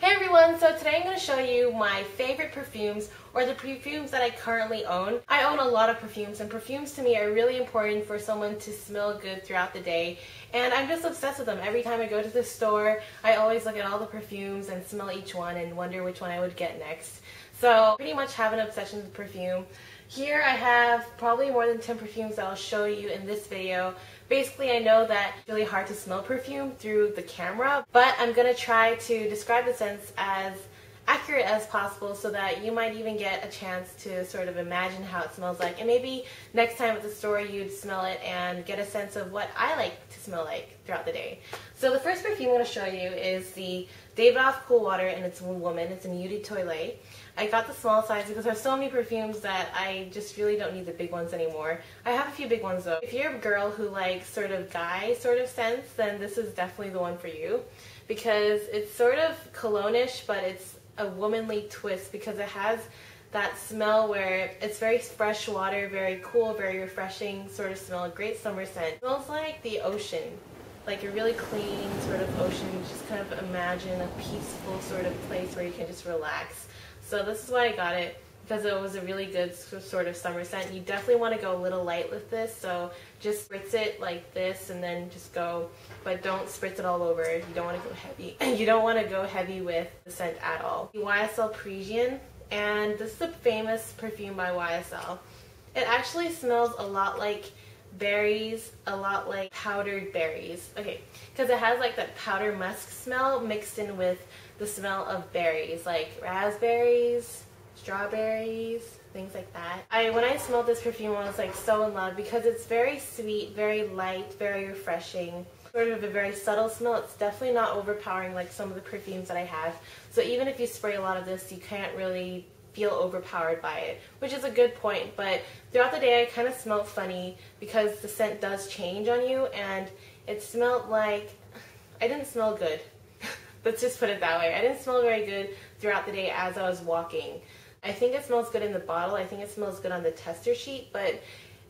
Hey everyone, so today I'm going to show you my favorite perfumes, or the perfumes that I currently own. I own a lot of perfumes, and perfumes to me are really important for someone to smell good throughout the day, and I'm just obsessed with them. Every time I go to the store, I always look at all the perfumes and smell each one and wonder which one I would get next. So I pretty much have an obsession with perfume. Here I have probably more than 10 perfumes that I'll show you in this video. Basically, I know that it's really hard to smell perfume through the camera, but I'm going to try to describe the scents as accurate as possible so that you might even get a chance to sort of imagine how it smells like, and maybe next time at the store you'd smell it and get a sense of what I like to smell like throughout the day. So the first perfume I'm going to show you is the Davidoff Cool Water, and it's a woman. It's in Eau de Toilette. I got the small size because there's so many perfumes that I just really don't need the big ones anymore. I have a few big ones though. If you're a girl who likes sort of guy sort of scents, then this is definitely the one for you, because it's sort of cologne-ish, but it's a womanly twist because it has that smell where it's very fresh water, very cool, very refreshing sort of smell, a great summer scent. It smells like the ocean, like a really clean sort of ocean. Just kind of imagine a peaceful sort of place where you can just relax. So this is why I got it, because it was a really good sort of summer scent. You definitely want to go a little light with this, so just spritz it like this and then just go, but don't spritz it all over. You don't want to go heavy. You don't want to go heavy with the scent at all. The YSL Parisian, and this is a famous perfume by YSL. It actually smells a lot like berries, a lot like powdered berries. Okay, because it has like that powder musk smell mixed in with the smell of berries, like raspberries, strawberries, things like that. When I smelled this perfume, I was like so in love because it's very sweet, very light, very refreshing, sort of a very subtle smell. It's definitely not overpowering like some of the perfumes that I have. So even if you spray a lot of this, you can't really feel overpowered by it, which is a good point. But throughout the day I kind of smelled funny because the scent does change on you, and it smelled like I didn't smell good. Let's just put it that way. I didn't smell very good throughout the day as I was walking. I think it smells good in the bottle. I think it smells good on the tester sheet, but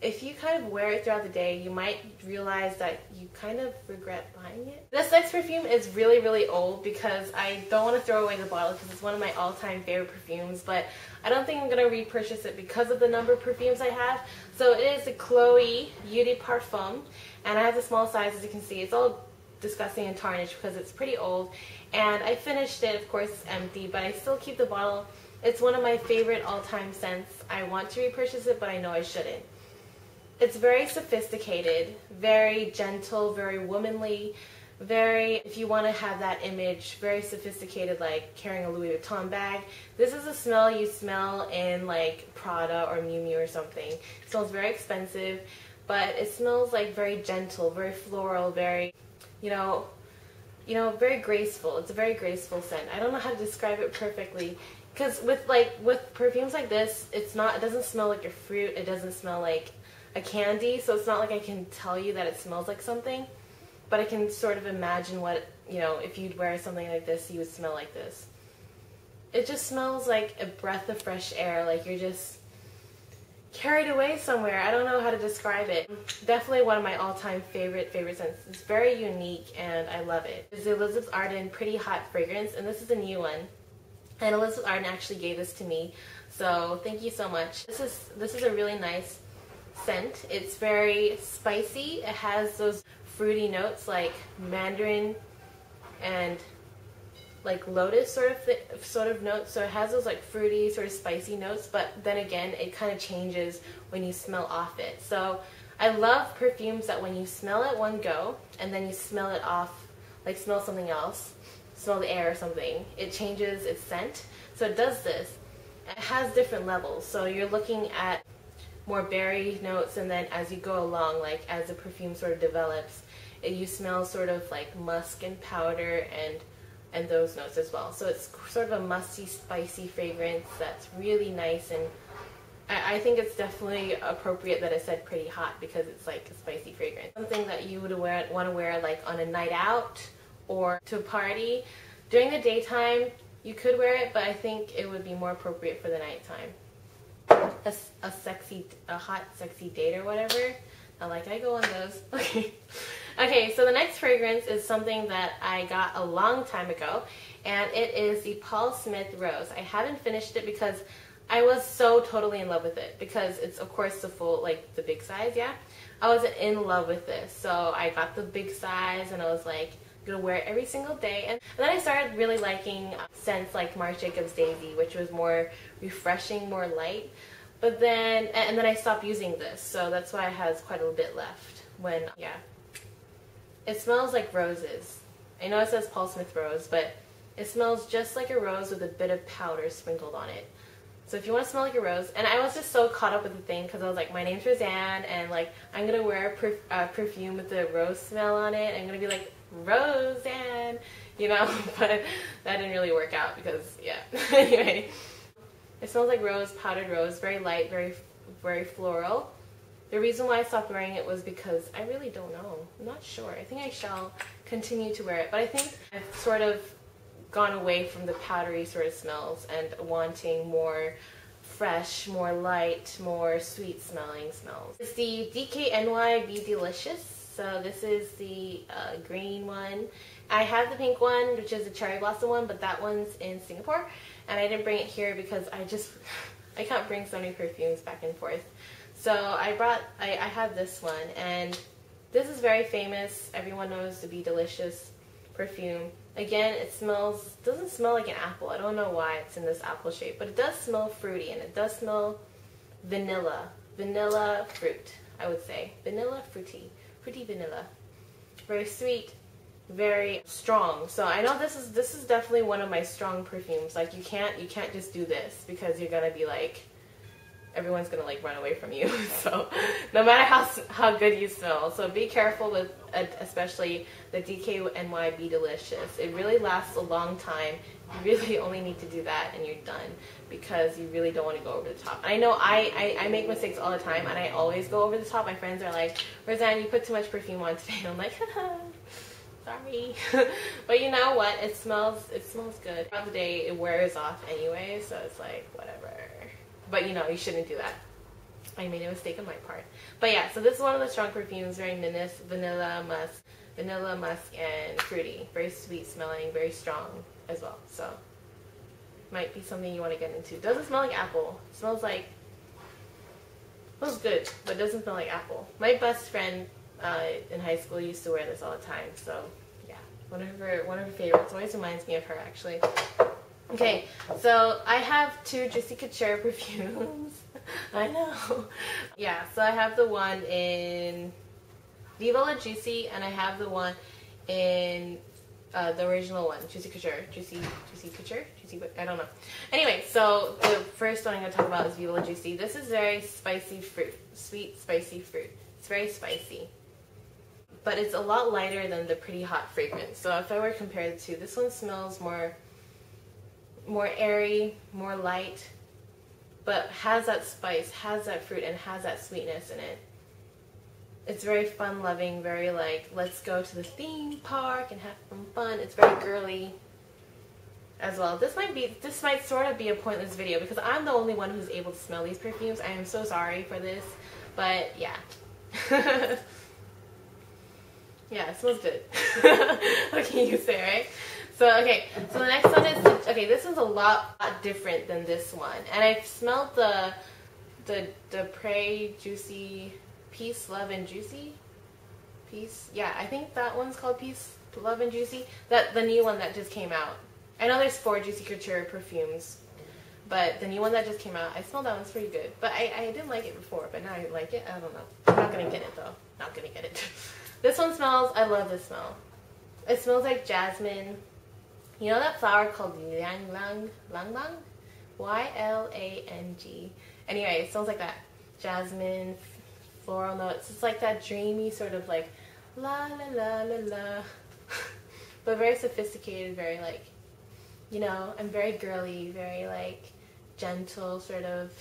if you kind of wear it throughout the day, you might realize that you kind of regret buying it. This next perfume is really, really old because I don't want to throw away the bottle because it's one of my all-time favorite perfumes, but I don't think I'm going to repurchase it because of the number of perfumes I have. So it is the Chloe Eau de Parfum, and I have the small size. As you can see, it's all disgusting and tarnished because it's pretty old, and I finished it. Of course it's empty, but I still keep the bottle. It's one of my favorite all-time scents. I want to repurchase it, but I know I shouldn't. It's very sophisticated, very gentle, very womanly, very, if you want to have that image, very sophisticated, like carrying a Louis Vuitton bag. This is a smell you smell in like Prada or Miu Miu or something. It smells very expensive, but it smells like very gentle, very floral, very, you know, very graceful. It's a very graceful scent. I don't know how to describe it perfectly, because with perfumes like this, it doesn't smell like a fruit. It doesn't smell like a candy, so it's not like I can tell you that it smells like something, but I can sort of imagine what, if you'd wear something like this, you would smell like this. It just smells like a breath of fresh air, like you're just carried away somewhere. I don't know how to describe it. Definitely one of my all-time favorite scents. It's very unique and I love it. It's the Elizabeth Arden Pretty Hot fragrance, and this is a new one. And Elizabeth Arden actually gave this to me, so thank you so much. This is a really nice scent. It's very spicy. It has those fruity notes like mandarin and like lotus sort of notes. So it has those like fruity sort of spicy notes, but then again it kind of changes when you smell off it. So I love perfumes that when you smell it one go and then you smell it off, like smell something else, smell the air or something, it changes its scent. So it does this. It has different levels, so you're looking at more berry notes, and then as you go along, like as the perfume sort of develops, you smell sort of like musk and powder and those notes as well. So it's sort of a musty, spicy fragrance that's really nice, and I think it's definitely appropriate that I said pretty hot because it's like a spicy fragrance. Something that you would want to wear like on a night out or to a party. During the daytime, you could wear it, but I think it would be more appropriate for the nighttime. A hot, sexy date or whatever. I go on those. Okay. Okay, so the next fragrance is something that I got a long time ago, and it is the Paul Smith Rose. I haven't finished it because I was so totally in love with it, because it's of course the full, like the big size, yeah. I was in love with this, so I got the big size and I was like, I'm gonna wear it every single day. And then I started really liking scents like Marc Jacobs Daisy, which was more refreshing, more light. But then, and then I stopped using this, so that's why it has quite a little bit left. When, yeah. It smells like roses. I know it says Paul Smith Rose, but it smells just like a rose with a bit of powder sprinkled on it. So if you want to smell like a rose, and I was just so caught up with the thing because I was like, my name's Roseanne, and like I'm gonna wear a perfume with the rose smell on it. I'm gonna be like Roseanne, you know. But that didn't really work out because, yeah. Anyway, it smells like rose, powdered rose, very light, very floral. The reason why I stopped wearing it was because I really don't know. I'm not sure. I think I shall continue to wear it, but I think I've sort of gone away from the powdery sort of smells and wanting more fresh, more light, more sweet smelling smells. It's the DKNY Be Delicious. So this is the green one. I have the pink one, which is the cherry blossom one, but that one's in Singapore, and I didn't bring it here because I can't bring so many perfumes back and forth. So I have this one, and this is very famous. Everyone knows the Be Delicious perfume. Again, it doesn't smell like an apple. I don't know why it's in this apple shape, but it does smell fruity, and it does smell vanilla fruit, I would say. Vanilla fruity vanilla. Very sweet, very strong. So I know this is definitely one of my strong perfumes. Like you can't just do this because you're gonna be like, everyone's gonna like run away from you. So no matter how good you smell, so be careful with especially the DKNY Be Delicious. It really lasts a long time. You really only need to do that and you're done, because you really don't want to go over the top. I know I make mistakes all the time, and I always go over the top. My friends are like, Roseanne, you put too much perfume on today. And I'm like, sorry. But you know what? It smells good. Throughout the day, it wears off anyway, so it's like, whatever. But you know, you shouldn't do that. I made a mistake on my part. But yeah, so this is one of the strong perfumes, very vanilla musk and fruity. Very sweet smelling, very strong as well. So might be something you want to get into. Doesn't smell like apple. It smells good, but it doesn't smell like apple. My best friend in high school used to wear this all the time. So yeah, one of her favorites. Always reminds me of her, actually. Okay, so I have two Juicy Couture perfumes. I know. Yeah, so I have the one in Viva La Juicy, and I have the one in the original one, Juicy Couture. Juicy Couture? I don't know. Anyway, so the first one I'm going to talk about is Viva La Juicy. This is very spicy fruit. Sweet, spicy fruit. It's very spicy. But it's a lot lighter than the Pretty Hot fragrance. So if I were to compare the two, this one smells more airy, more light, but has that spice, has that fruit, and has that sweetness in it. It's very fun-loving, very like, let's go to the theme park and have some fun. It's very girly as well. This might sort of be a pointless video because I'm the only one who's able to smell these perfumes. I am so sorry for this, but yeah. Yeah, it smells good. What can you say, right? So, okay, so the next one is, this one's a lot different than this one. And I've smelled the Prey Juicy, Peace, Love, and Juicy? Peace? Yeah, I think that one's called Peace, Love, and Juicy. The new one that just came out. I know there's 4 Juicy Couture perfumes, but the new one that just came out, I smelled that one's pretty good. But I didn't like it before, but now I like it. I don't know. I'm not going to get it, though. Not going to get it. This one smells, I love this smell. It smells like jasmine. You know that flower called Ylang Lang? Y-L-A-N-G. Anyway, it smells like that. Jasmine, floral notes. It's like that dreamy sort of like la la la la la. But very sophisticated, very like, you know, and very girly, very like gentle sort of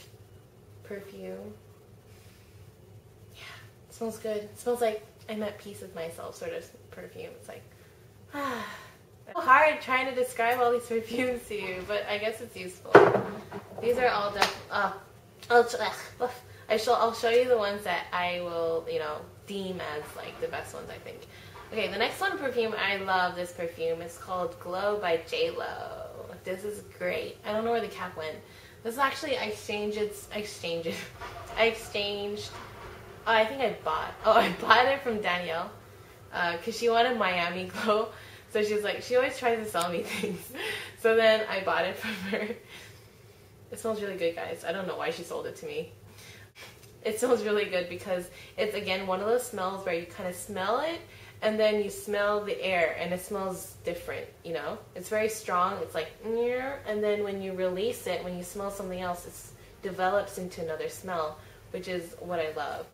perfume. Yeah, it smells good. It smells like I'm at peace with myself sort of perfume. It's like, ah. It's so hard trying to describe all these perfumes to you, but I guess it's useful. These are all I'll show you the ones that I will, you know, deem as like the best ones, I think. Okay, the next one perfume, I love this perfume. It's called Glow by J.Lo. This is great. I don't know where the cap went. This is actually, I exchanged, oh, I think I bought it from Danielle, because she wanted Miami Glow. So she's like, she always tries to sell me things. So then I bought it from her. It smells really good, guys. I don't know why she sold it to me. It smells really good because it's, again, one of those smells where you kind of smell it and then you smell the air and it smells different, you know? It's very strong. It's like, and then when you release it, when you smell something else, it develops into another smell, which is what I love.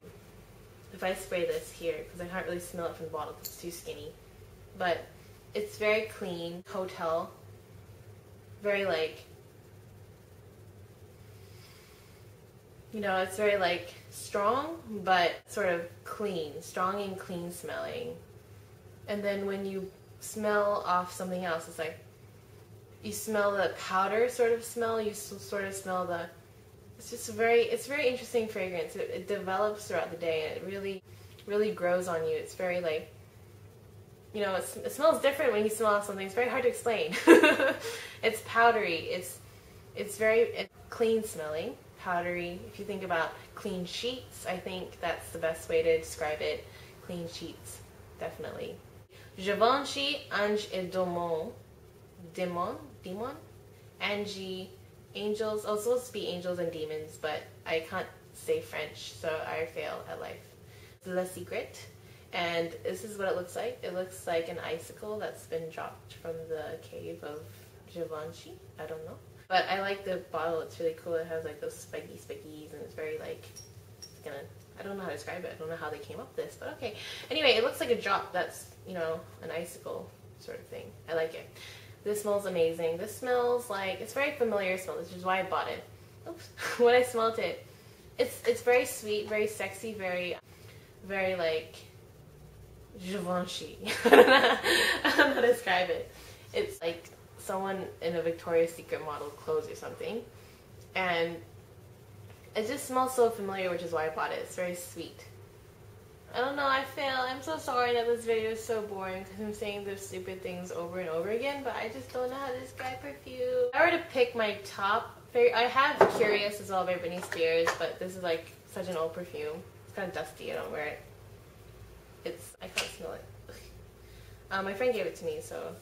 If I spray this here, because I can't really smell it from the bottle because it's too skinny. But it's very clean, hotel, very like, you know, it's very like strong, but sort of clean, strong and clean smelling. And then when you smell off something else, it's like, you smell the powder sort of smell, you sort of smell the, it's just it's very interesting fragrance. It develops throughout the day and it really grows on you. It's very like, you know, it smells different when you smell something. It's very hard to explain. It's powdery. It's very clean smelling, powdery. If you think about clean sheets, I think that's the best way to describe it. Clean sheets, definitely. Givenchy, Ange et Demon, Ange, Angels. Oh, it's supposed to be angels and demons, but I can't say French, so I fail at life. Le Secret. And this is what it looks like. It looks like an icicle that's been dropped from the cave of Givenchy. I don't know. But I like the bottle. It's really cool. It has like those spickies and it's very like, I don't know how to describe it. I don't know how they came up with this, but okay. Anyway, it looks like a drop that's, you know, an icicle sort of thing. I like it. This smells amazing. This smells like, it's very familiar smell, which is why I bought it. Oops. When I smelled it, it's very sweet, very sexy, very like, Givenchy. I don't know how to describe it. It's like someone in a Victoria's Secret model clothes or something. And it just smells so familiar, which is why I bought it. It's very sweet. I don't know, I fail. I'm so sorry that this video is so boring because I'm saying those stupid things over and over again, but I just don't know how to describe perfume. If I were to pick my top favorite, I have Curious as well by Britney Spears, but this is like such an old perfume. It's kind of dusty, I don't wear it. I can't smell it. My friend gave it to me, so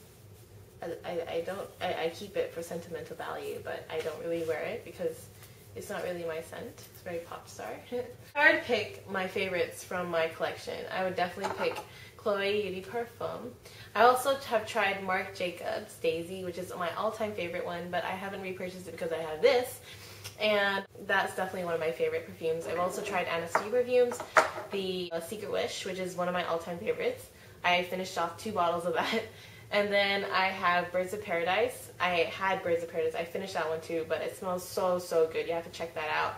I keep it for sentimental value, but I don't really wear it because it's not really my scent. It's very pop star. If I were to pick my favorites from my collection, I would definitely pick Chloe Eau de Parfum. I also have tried Marc Jacobs Daisy, which is my all-time favorite one, but I haven't repurchased it because I have this. And that's definitely one of my favorite perfumes. I've also tried Anna Sui perfumes, the Secret Wish, which is one of my all-time favorites. I finished off 2 bottles of that. And then I have Birds of Paradise. I had Birds of Paradise. I finished that one too, but it smells so, so good. You have to check that out.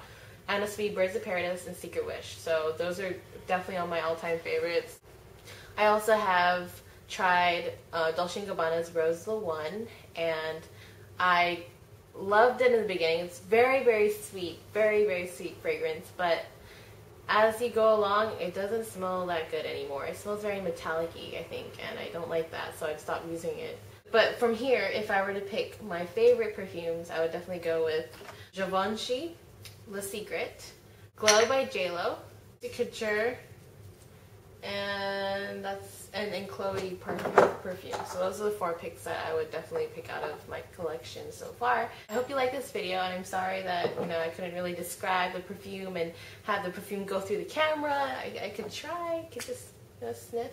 Anna Sui, Birds of Paradise, and Secret Wish. So those are definitely on my all-time favorites. I also have tried Dolce & Gabbana's Rose the One, and I loved it in the beginning. It's very, very sweet, very, very sweet fragrance, but as you go along, it doesn't smell that good anymore. It smells very metallic-y, I think, and I don't like that, so I've stopped using it. But from here, if I were to pick my favorite perfumes, I would definitely go with Givenchy, Le Secret, Glow by J.Lo, Couture, and Chloe perfume. So those are the 4 picks that I would definitely pick out of my collection so far. I hope you like this video, and I'm sorry that, you know, I couldn't really describe the perfume and have the perfume go through the camera. I could try, I could just, you know, sniff.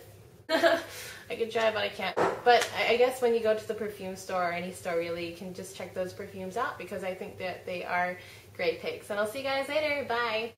I could try, but I can't. But I guess when you go to the perfume store or any store really, you can just check those perfumes out because I think that they are great picks. And I'll see you guys later. Bye!